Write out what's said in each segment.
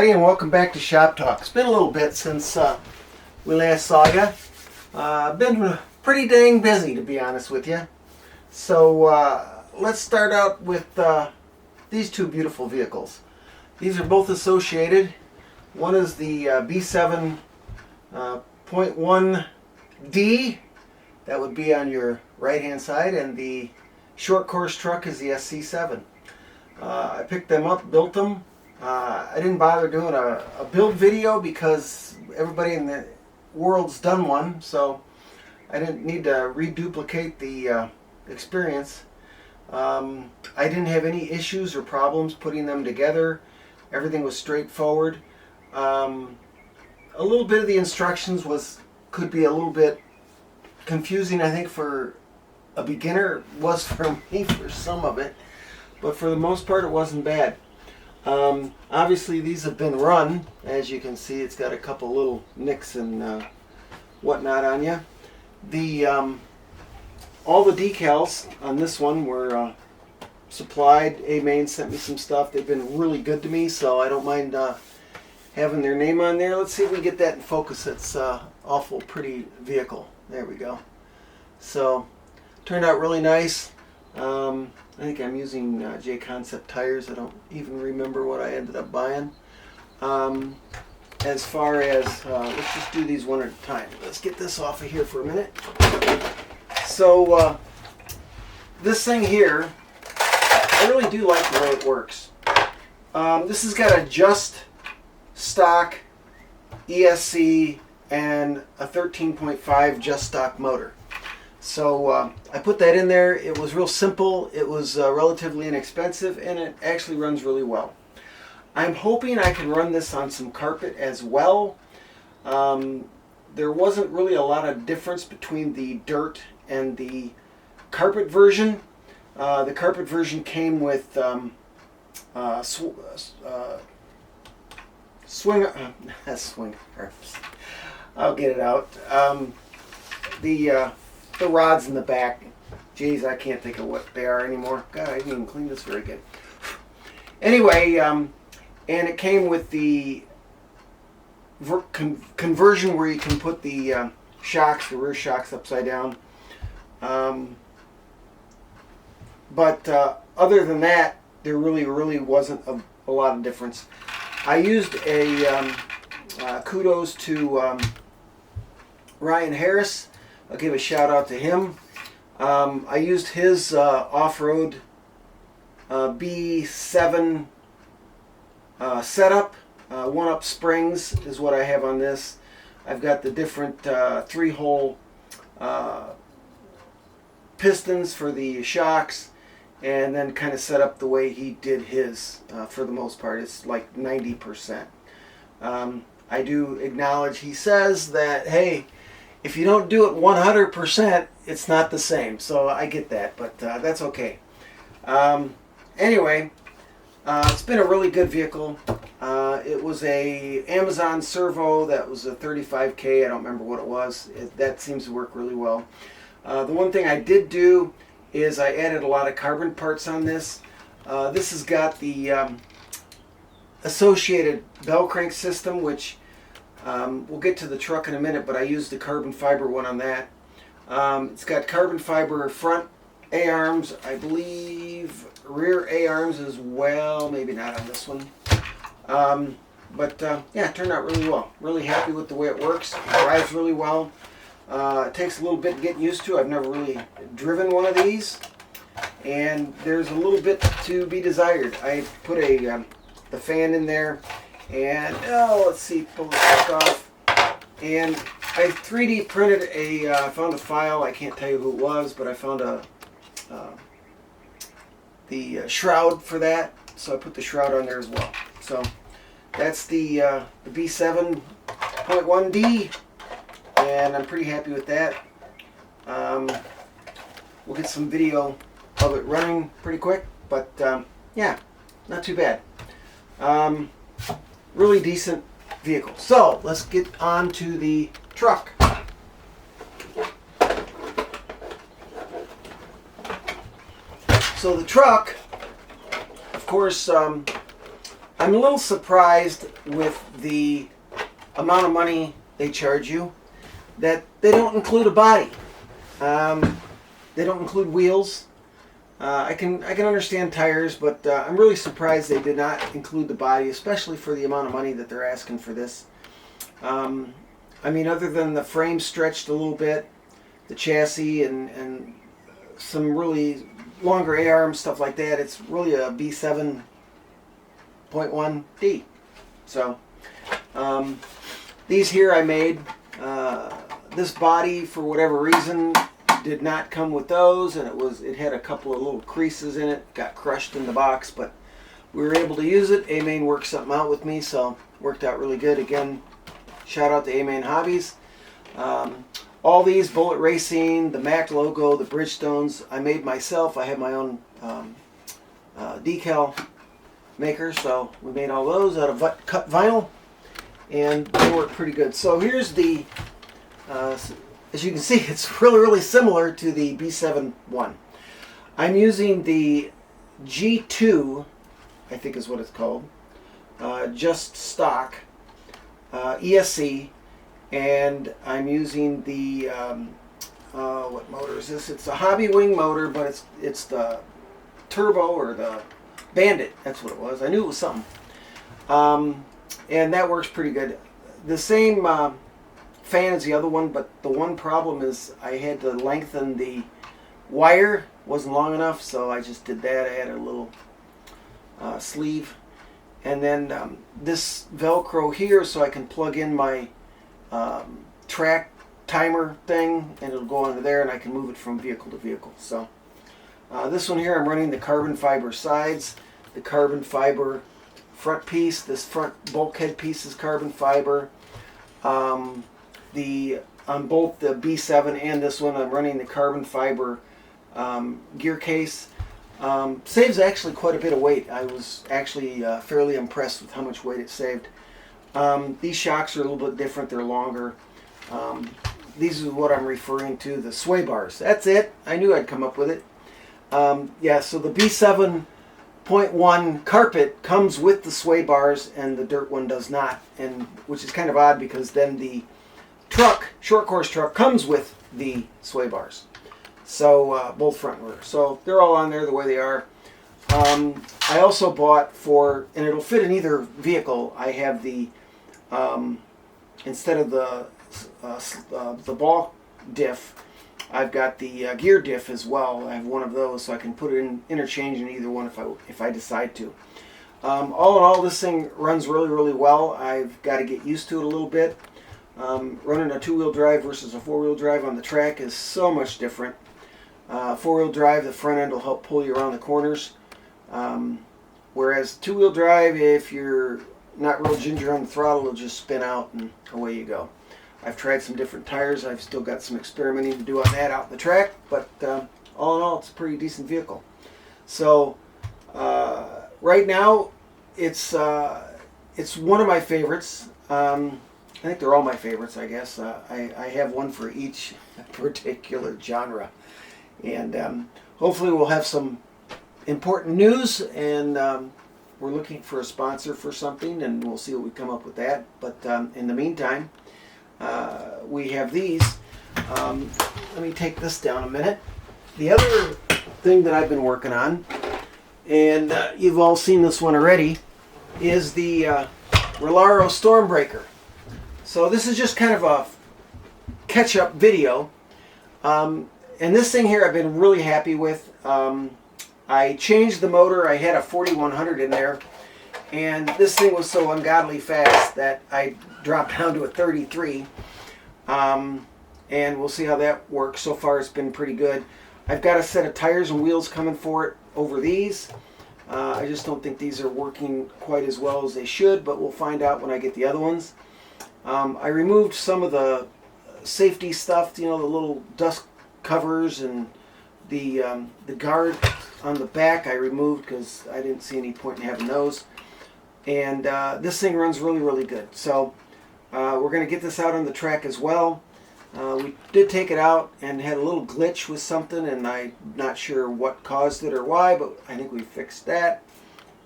everybody, and welcome back to Shop Talk. It's been a little bit since we last saw you. I've been pretty dang busy, to be honest with you. So let's start out with these two beautiful vehicles. These are both associated. One is the B7.1D. That would be on your right hand side, and the short course truck is the SC7. I picked them up, built them. I didn't bother doing a build video because everybody in the world's done one, so I didn't need to reduplicate the experience. I didn't have any issues or problems putting them together. Everything was straightforward. A little bit of the instructions could be a little bit confusing, I think, for a beginner. It was for me for some of it, but for the most part it wasn't bad. Obviously these have been run. As you can see, it's got a couple little nicks and whatnot on you. All the decals on this one were supplied. A-Main sent me some stuff. They've been really good to me, so I don't mind having their name on there. Let's see if we can get that in focus. It's awful pretty vehicle. There we go. So turned out really nice. I think I'm using J Concept tires. I don't even remember what I ended up buying. As far as, let's just do these one at a time. Let's get this off of here for a minute. So this thing here, I really do like the way it works. This has got a just stock ESC and a 13.5 just stock motor. So I put that in there. It was real simple. It was relatively inexpensive, and it actually runs really well. I'm hoping I can run this on some carpet as well. There wasn't really a lot of difference between the dirt and the carpet version. The carpet version came with swing arms. I'll get it out. The rods in the back. Geez, I can't think of what they are anymore. God, I didn't even clean this very good. Anyway, and it came with the conversion where you can put the shocks, the rear shocks, upside down. But other than that, there really wasn't a lot of difference. I used a kudos to Ryan Harris. I'll give a shout out to him. I used his off-road B7 setup. One-up springs is what I have on this. I've got the different 3-hole pistons for the shocks, and then kind of set up the way he did his. For the most part, it's like 90%. I do acknowledge, he says that, hey, if you don't do it 100%, it's not the same. So I get that, but that's okay. Anyway, it's been a really good vehicle. It was a Amazon servo that was a 35K. I don't remember what it was. That seems to work really well. The one thing I did do is I added a lot of carbon parts on this. This has got the associated bell crank system, which we'll get to the truck in a minute, but I used the carbon fiber one on that. It's got carbon fiber front A-arms, I believe rear A-arms as well, maybe not on this one. But yeah, it turned out really well. Really happy with the way it works. It drives really well. It takes a little bit getting used to. I've never really driven one of these, and there's a little bit to be desired. I put the fan in there, and let's see, pull this back off, and I 3D printed I found a file. I can't tell you who it was, but I found the shroud for that, so I put the shroud on there as well. So that's the B7.1D, and I'm pretty happy with that. We'll get some video of it running pretty quick, but yeah, not too bad. Really decent vehicle. So let's get on to the truck. So the truck, of course, I I'm a little surprised with the amount of money they charge you, that they don't include a body. They don't include wheels. I can understand tires, but I'm really surprised they did not include the body, especially for the amount of money that they're asking for this. I mean, other than the frame stretched a little bit, the chassis and some really longer A-arms, stuff like that, it's really a B7.1D. So these here I made. This body, for whatever reason, did not come with those, and it had a couple of little creases in it, got crushed in the box, but we were able to use it. A-Main worked something out with me, so worked out really good. Again, shout out to A-Main Hobbies. All these, Bullet Racing, the Mac logo, the Bridgestones, I made myself. I have my own decal maker, so we made all those out of cut vinyl, and they work pretty good. So here's the, as you can see, it's really similar to the B7-1. I'm using the G2, I think is what it's called, just stock ESC, and I'm using the what motor is this? It's a Hobby Wing motor, but it's the Turbo or the Bandit. That's what it was. I knew it was something, and that works pretty good. The same fan as the other one, but the one problem is I had to lengthen the wire. Wasn't long enough, so I just did that. I had a little sleeve, and then this Velcro here, so I can plug in my track timer thing, and it'll go under there, and I can move it from vehicle to vehicle. So this one here, I'm running the carbon fiber sides, the carbon fiber front piece. This front bulkhead piece is carbon fiber. On both the B7 and this one, I'm running the carbon fiber gear case. Saves actually quite a bit of weight. I was actually fairly impressed with how much weight it saved. These shocks are a little bit different. They're longer. These are what I'm referring to, the sway bars. That's it. I knew I'd come up with it. Yeah, so the B7.1 carpet comes with the sway bars, and the dirt one does not, and which is kind of odd because then the truck, short course truck, comes with the sway bars. So both front and rear. So they're all on there the way they are. I also bought for, and it'll fit in either vehicle, I have the, instead of the ball diff, I've got the gear diff as well. I have one of those, so I can put it in interchange in either one if I decide to. All in all, this thing runs really well. I've got to get used to it a little bit. Running a two-wheel drive versus a four-wheel drive on the track is so much different. Four-wheel drive, the front end will help pull you around the corners. Whereas two-wheel drive, if you're not real ginger on the throttle, it'll just spin out and away you go. I've tried some different tires. I've still got some experimenting to do on that out in the track, but all in all, it's a pretty decent vehicle. So right now, it's one of my favorites. I think they're all my favorites, I guess. I have one for each particular genre. And hopefully we'll have some important news, and we're looking for a sponsor for something, and we'll see what we come up with that. But in the meantime, we have these. Let me take this down a minute. The other thing that I've been working on, and you've all seen this one already, is the RLAARLO Stormbreaker. So this is just kind of a catch-up video. And this thing here I've been really happy with. I changed the motor. I had a 4100 in there, and this thing was so ungodly fast that I dropped down to a 33. And we'll see how that works. So far it's been pretty good. I've got a set of tires and wheels coming for it over these. I just don't think these are working quite as well as they should, but we'll find out when I get the other ones. I removed some of the safety stuff, you know, the little dust covers and the guard on the back I removed because I didn't see any point in having those. And this thing runs really good. So we're going to get this out on the track as well. We did take it out and had a little glitch with something, and I'm not sure what caused it or why, but I think we fixed that.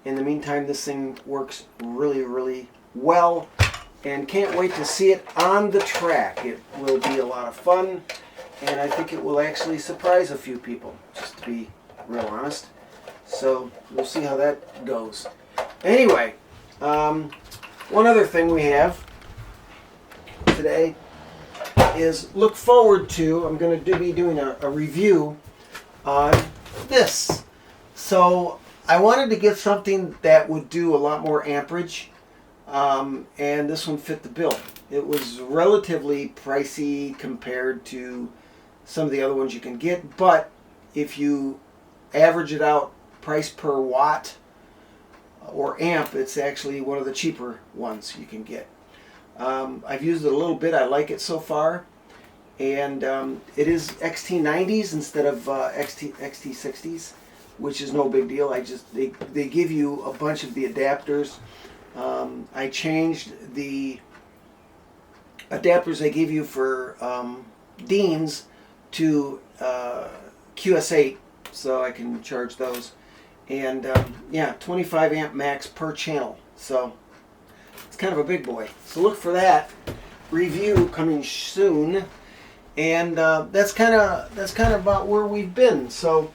In the meantime, this thing works really, really well, and can't wait to see it on the track. It will be a lot of fun, and I think it will actually surprise a few people, just to be real honest. So we'll see how that goes. Anyway, one other thing we have today is look forward to, I'm going to be doing a review on this. So I wanted to get something that would do a lot more amperage, and this one fit the bill. It was relatively pricey compared to some of the other ones you can get, but if you average it out price per watt or amp, it's actually one of the cheaper ones you can get. I've used it a little bit. I like it so far, and it is XT90s instead of XT60s, which is no big deal. They give you a bunch of the adapters. I changed the adapters they give you for Deans to QS8, so I can charge those. And yeah, 25 amp max per channel, so it's kind of a big boy. So look for that review coming soon. And that's kind of about where we've been. So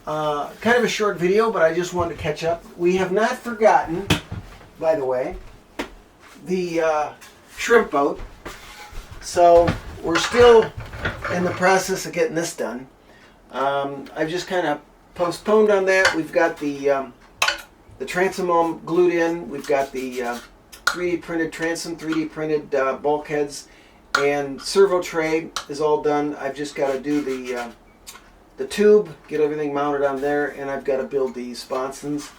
kind of a short video, but I just wanted to catch up. We have not forgotten, by the way, the shrimp boat. So we're still in the process of getting this done. I've just kind of postponed on that. We've got the transom all glued in. We've got the 3D printed transom, 3D printed bulkheads, and servo tray is all done. I've just got to do the tube, get everything mounted on there, and I've got to build the sponsons,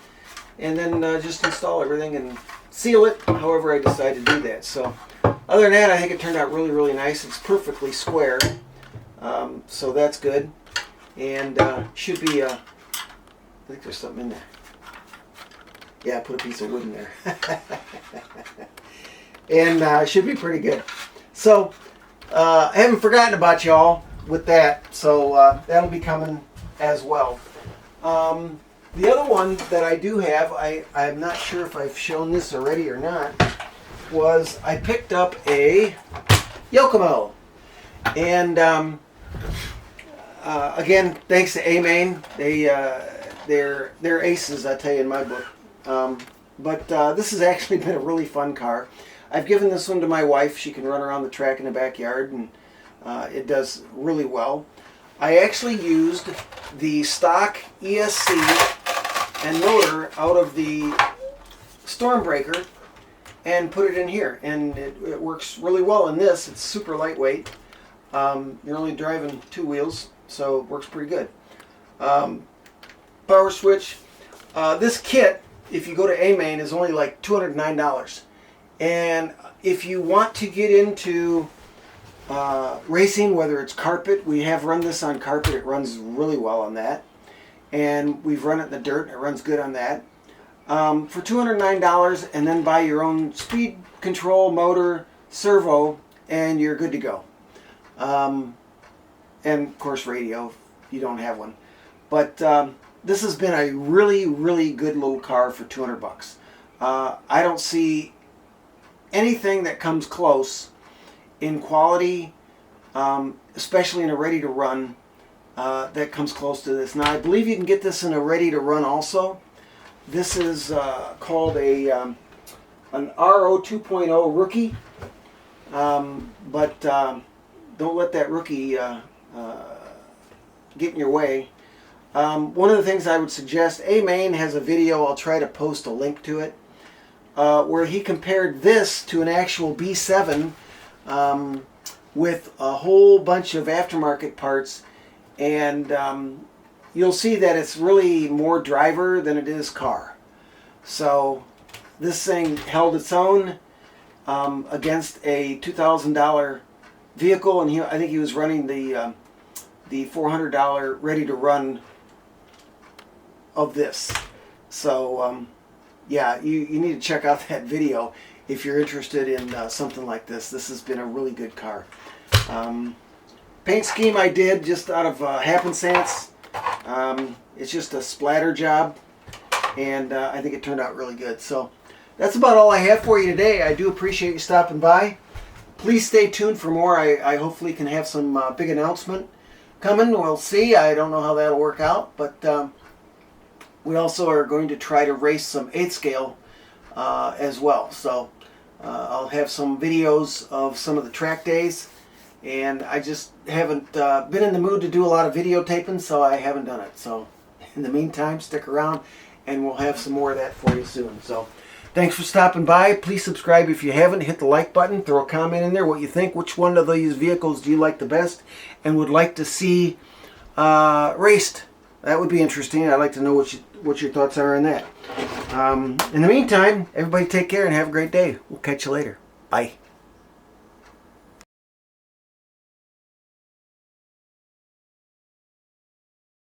and then just install everything and seal it however I decide to do that. So other than that, I think it turned out really, really nice. It's perfectly square, so that's good. And should be, I think there's something in there. Yeah, I put a piece of wood in there. And should be pretty good. So, I haven't forgotten about y'all with that, so that'll be coming as well. The other one that I do have, I'm not sure if I've shown this already or not, was I picked up a Yokomo. And again, thanks to A-Main. They're aces, I tell you, in my book. But this has actually been a really fun car. I've given this one to my wife. She can run around the track in the backyard, and it does really well. I actually used the stock ESC and motor out of the Stormbreaker and put it in here, and it works really well in this. It's super lightweight. You're only driving 2 wheels, so it works pretty good. Power switch. This kit, if you go to A-Main, is only like $209. And if you want to get into racing, whether it's carpet, we have run this on carpet. It runs really well on that. And we've run it in the dirt, and it runs good on that. For $209, and then buy your own speed control, motor, servo, and you're good to go. And of course radio, if you don't have one. But this has been a really, really good little car for $200. I don't see anything that comes close in quality, especially in a ready to run, that comes close to this. Now I believe you can get this in a ready to run also. This is called an RO 2.0 rookie, but don't let that rookie get in your way. One of the things I would suggest, A-Main has a video, I'll try to post a link to it, where he compared this to an actual B7 with a whole bunch of aftermarket parts, and you'll see that it's really more driver than it is car. So this thing held its own against a $2,000 vehicle, and I think he was running the $400 ready to run of this. So yeah, you need to check out that video if you're interested in something like this. This has been a really good car. Paint scheme I did just out of happenstance. It's just a splatter job, and I think it turned out really good. So that's about all I have for you today. I do appreciate you stopping by. Please stay tuned for more. I hopefully can have some big announcement coming. We'll see. I don't know how that'll work out, but we also are going to try to race some 8th scale as well. So I'll have some videos of some of the track days, and I just haven't been in the mood to do a lot of videotaping, so I haven't done it. So in the meantime, stick around and we'll have some more of that for you soon. So thanks for stopping by. Please subscribe if you haven't. Hit the like button. Throw a comment in there what you think. Which one of these vehicles do you like the best and would like to see raced? That would be interesting. I'd like to know what your thoughts are on that. In the meantime, everybody take care and have a great day. We'll catch you later. Bye.